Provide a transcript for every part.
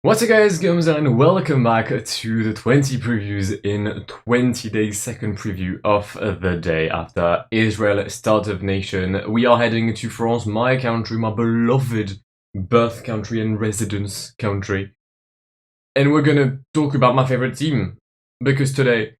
What's up guys, Guillaume and welcome back to the 20 previews in 20 days second preview of the day after Israel Start of Nation. We are heading to France, my country, my beloved birth country and residence country. And we're gonna talk about my favorite team, because today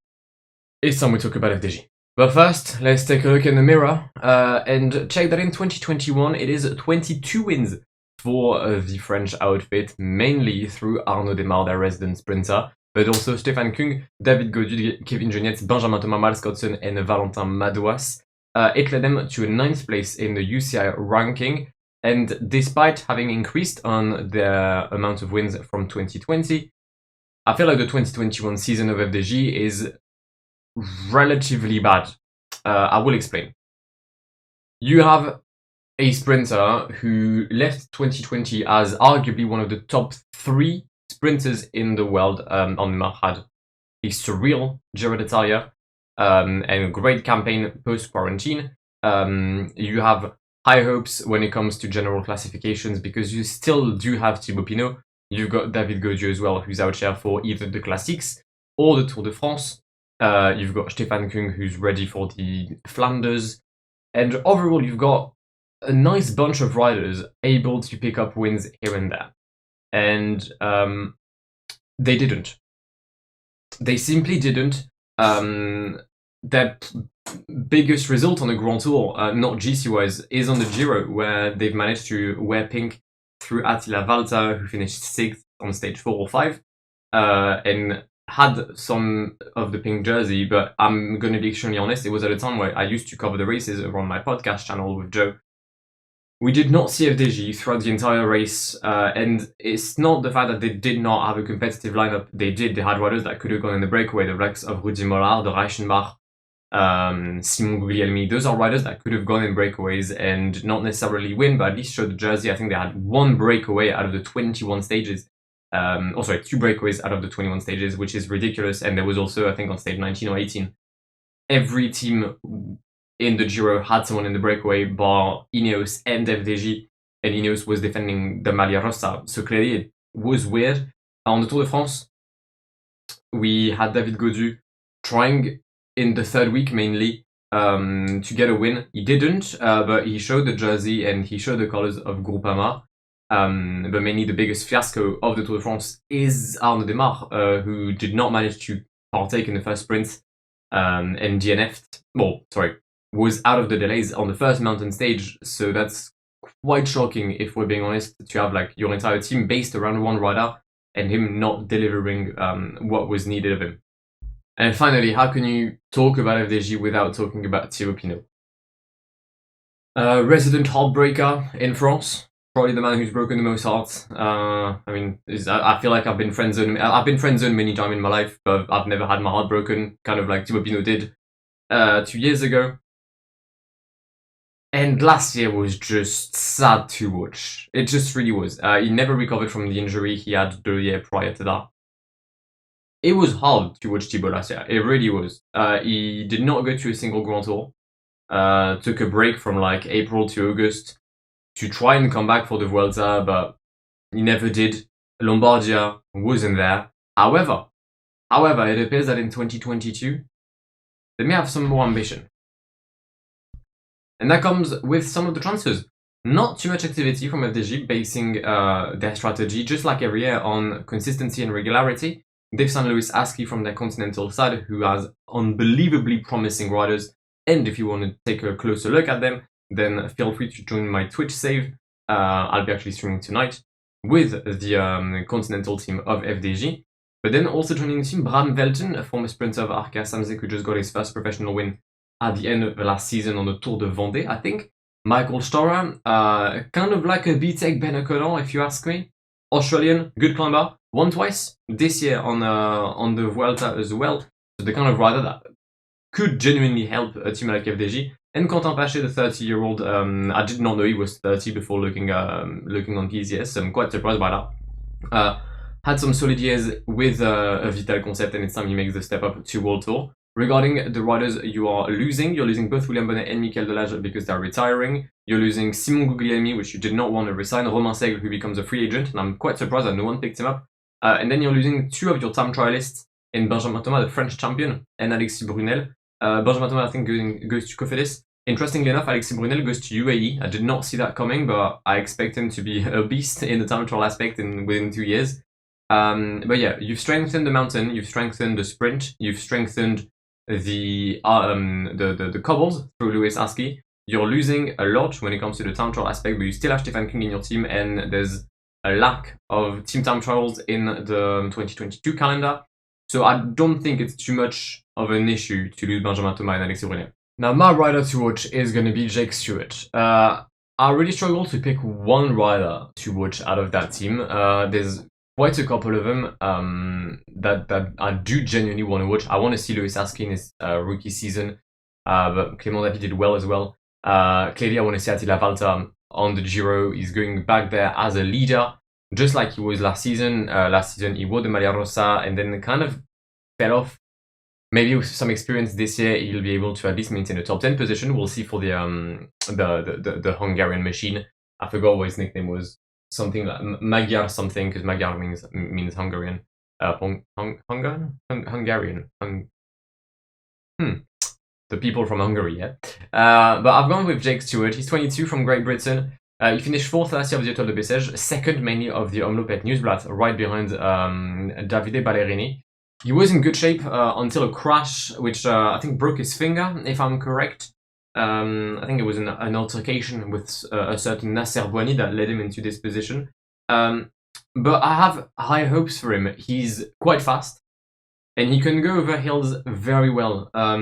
it's time we talk about FDJ. But first, let's take a look in the mirror and check that in 2021 it is 22 wins for the French outfit, mainly through Arnaud Desmar, their resident sprinter, but also Stéphane Kung, David Gaudu, Kevin Genietz, Benjamin Thomas, Miles Scottson, and Valentin Madouas. It led them to a 9th place in the UCI ranking, and despite having increased on their amount of wins from 2020, I feel like the 2021 season of FDJ is relatively bad. I will explain. You have a sprinter who left 2020 as arguably one of the top 3 sprinters in the world. Desmar had a surreal Giro d'Italia and a great campaign post-quarantine. You have high hopes when it comes to general classifications because you still do have Thibaut Pinot. You've got David Gaudu as well, who's out there for either the Classics or the Tour de France. You've got Stéphane Kung, who's ready for the Flanders. And overall, you've got a nice bunch of riders able to pick up wins here and there. And they didn't. They simply didn't. Their biggest result on the Grand Tour, not GC-wise, is on the Giro, where they've managed to wear pink through Attila Valter, who finished 6th on stage 4 or 5, and had some of the pink jersey, but I'm going to be extremely honest, it was at a time where I used to cover the races around my podcast channel with Joe. We did not see FDJ throughout the entire race, and it's not the fact that they did not have a competitive lineup. They did. They had riders that could have gone in the breakaway, the likes of Rudy Mollard, the Reichenbach, Simon Guglielmi. Those are riders that could have gone in breakaways and not necessarily win, but at least show the jersey. I think they had 1 breakaway out of the 21 stages. 2 breakaways out of the 21 stages, which is ridiculous. And there was also, I think, on stage 19 or 18, every team in the Giro had someone in the breakaway, bar Ineos and FDJ, and Ineos was defending the Maglia Rossa. So clearly it was weird. On the Tour de France, we had David Gaudu trying in the 3rd week mainly to get a win. He didn't, but he showed the jersey and he showed the colors of Groupama. But mainly the biggest fiasco of the Tour de France is Arnaud Desmar, who did not manage to partake in the first sprint and DNF'd. Was out of the delays on the first mountain stage, so that's quite shocking if we're being honest, to have like your entire team based around one rider and him not delivering what was needed of him. And finally, how can you talk about FDJ without talking about Thibaut Pinot? Resident heartbreaker in France, probably the man who's broken the most hearts. I feel like I've been friend zoned many times in my life, but I've never had my heart broken, kind of like Thibaut Pinot did 2 years ago. And last year was just sad to watch. It just really was. He never recovered from the injury he had the year prior to that. It was hard to watch Thibaut last year. It really was. He did not go to a single Grand Tour. Took a break from like April to August to try and come back for the Vuelta, but he never did. Lombardia wasn't there. However, it appears that in 2022, they may have some more ambition. And that comes with some of the transfers. Not too much activity from FDJ, basing their strategy, just like every year, on consistency and regularity. They've signed Louis Astley from their continental side, who has unbelievably promising riders. And if you want to take a closer look at them, then feel free to join my Twitch save. I'll be actually streaming tonight with the continental team of FDJ. But then also joining the team, Bram Velten, a former sprinter of Arkea Samsic, who just got his first professional win at the end of the last season on the Tour de Vendée, I think. Michael Storer, kind of like a B-Tech Ben O'Connor, if you ask me. Australian, good climber, won twice this year on the Vuelta as well. So the kind of rider that could genuinely help a team like FDJ. And Quentin Paché, the 30-year-old, I did not know he was 30 before looking on PCS, so I'm quite surprised by that. Had some solid years with a Vital Concept, and it's time he makes the step up to World Tour. Regarding the riders you're losing both William Bonnet and Michael Delage because they're retiring. You're losing Simon Guglielmi, which you did not want to resign, Romain Seigle, who becomes a free agent, and I'm quite surprised that no one picked him up. and then you're losing 2 of your time trialists in Benjamin Thomas, the French champion, and Alexis Brunel. Benjamin Thomas, I think, goes to Cofidis. Interestingly enough, Alexis Brunel goes to UAE. I did not see that coming, but I expect him to be a beast in the time trial aspect within 2 years. But yeah, you've strengthened the mountain, you've strengthened the sprint, you've strengthened the cobbles through Louis Aski. You're losing a lot when it comes to the time trial aspect, but you still have Stefan King in your team, and there's a lack of team time trials in the 2022 calendar. So I don't think it's too much of an issue to lose Benjamin Thomas and Alexis Brunel. Now, my rider to watch is going to be Jake Stewart. I really struggle to pick one rider to watch out of that team. There's quite a couple of them that I do genuinely want to watch. I want to see Louis Aski in his rookie season, but Clément David did well as well. Clearly, I want to see Attila Valter on the Giro. He's going back there as a leader, just like he was last season. Last season, he wore the Maglia Rosa and then kind of fell off. Maybe with some experience this year, he'll be able to at least maintain a top 10 position. We'll see for the Hungarian machine. I forgot what his nickname was. Something like Magyar something, because Magyar means Hungarian. Hungarian. The people from Hungary, yeah. But I've gone with Jake Stewart. He's 22 from Great Britain. He finished 4th last year of the Étoile de Bessèges, 2nd mainly of the Omloop Nieuwsblad, right behind Davide Ballerini. He was in good shape until a crash, which I think broke his finger, if I'm correct. I think it was an altercation with a certain Nasser Bouhanni that led him into this position. But I have high hopes for him. He's quite fast, and he can go over hills very well. I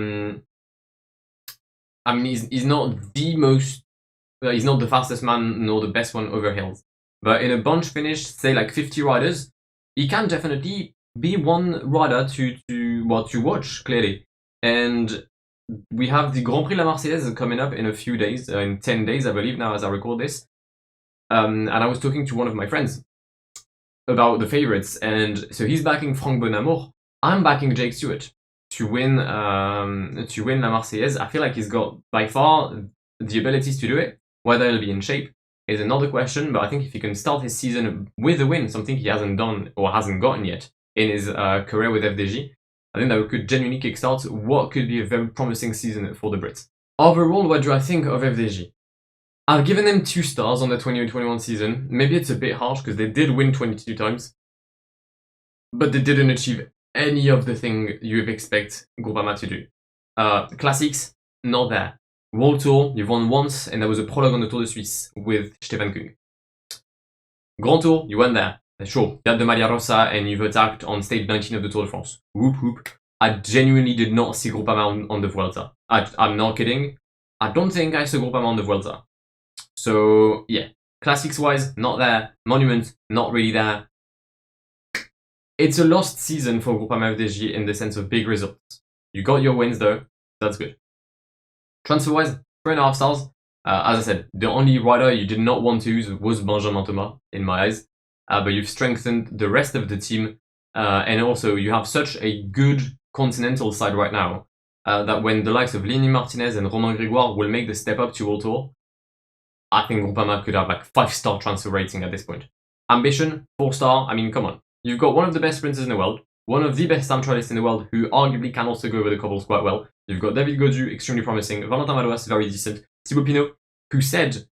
mean, he's not the most, he's not the fastest man nor the best one over hills. But in a bunch finish, say like 50 riders, he can definitely be one rider to watch, clearly. And we have the Grand Prix La Marseillaise coming up in a few days, in 10 days, I believe now as I record this. And I was talking to one of my friends about the favorites, and so he's backing Franck Bonamour. I'm backing Jake Stewart to win La Marseillaise. I feel like he's got by far the abilities to do it. Whether he'll be in shape is another question, but I think if he can start his season with a win, something he hasn't done or hasn't gotten yet in his career with FDJ, I think that could genuinely kickstart what could be a very promising season for the Brits. Overall, what do I think of FDJ? I've given them 2 stars on the 2021 season. Maybe it's a bit harsh because they did win 22 times, but they didn't achieve any of the thing you would expect Groupama to do. Classics, not there. World Tour, you've won once, and there was a prologue on the Tour de Suisse with Stefan Kung. Grand Tour, you went there. Sure, you had the Maglia Rosa, and you've attacked on stage 19 of the Tour de France. Whoop whoop. I genuinely did not see Groupama on the Vuelta. I'm not kidding. I don't think I saw Groupama on the Vuelta. So, yeah. Classics-wise, not there. Monument, not really there. It's a lost season for Groupama FDJ in the sense of big results. You got your wins though, that's good. Transfer-wise, 3.5 stars. As I said, the only rider you did not want to use was Benjamin Thomas, in my eyes. But you've strengthened the rest of the team. And also, you have such a good continental side right now that when the likes of Lenny Martinez and Romain Grégoire will make the step up to World Tour, I think Groupama could have like 5-star transfer rating at this point. Ambition, 4-star. I mean, come on. You've got one of the best sprinters in the world, one of the best time trialists in the world, who arguably can also go over the cobbles quite well. You've got David Gaudu, extremely promising. Valentin Madouas, very decent. Thibaut Pinot, who said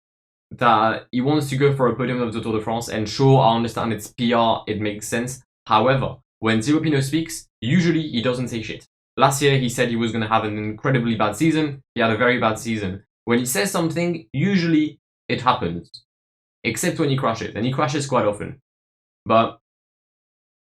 that he wants to go for a podium of the Tour de France, and sure, I understand it's PR, it makes sense. However, when Thibaut Pinot speaks, usually he doesn't say shit. Last year, he said he was going to have an incredibly bad season. He had a very bad season. When he says something, usually it happens. Except when he crashes, and he crashes quite often. But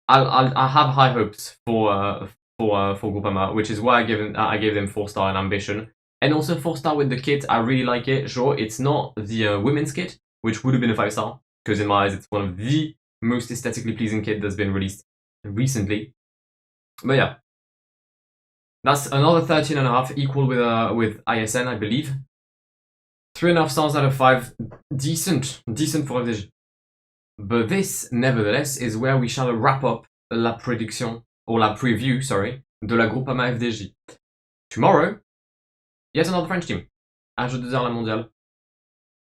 I have high hopes for Groupama, which is why I gave them 4-star in ambition. And also 4-star with the kit, I really like it. Sure, it's not the women's kit, which would have been a 5-star, because in my eyes it's one of the most aesthetically pleasing kit that's been released recently. But yeah, that's another 13.5, equal with ISN, I believe. 3.5 stars out of 5, decent for FDJ. But this, nevertheless, is where we shall wrap up la prediction, or la preview, sorry, de la Groupama FDJ. Tomorrow, yet another French team. AG2R La Mondiale.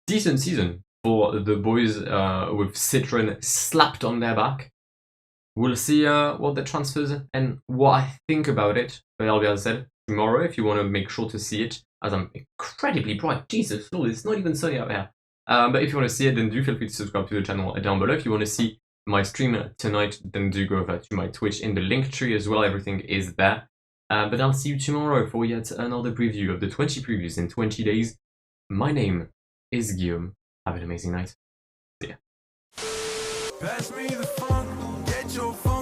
Decent season for the boys with Citroën slapped on their back. we'll see what the transfers and what I think about it. But I'll be, as I said, tomorrow if you want to make sure to see it, as I'm incredibly bright. Jesus Lord, it's not even sunny out there. But if you want to see it, then do feel free to subscribe to the channel down below. If you want to see my stream tonight, then do go over to my Twitch in the link tree as well. Everything is there. But I'll see you tomorrow for yet another preview of the 20 previews in 20 days. My name is Guillaume. Have an amazing night. See ya. Pass me the funk, get your funk.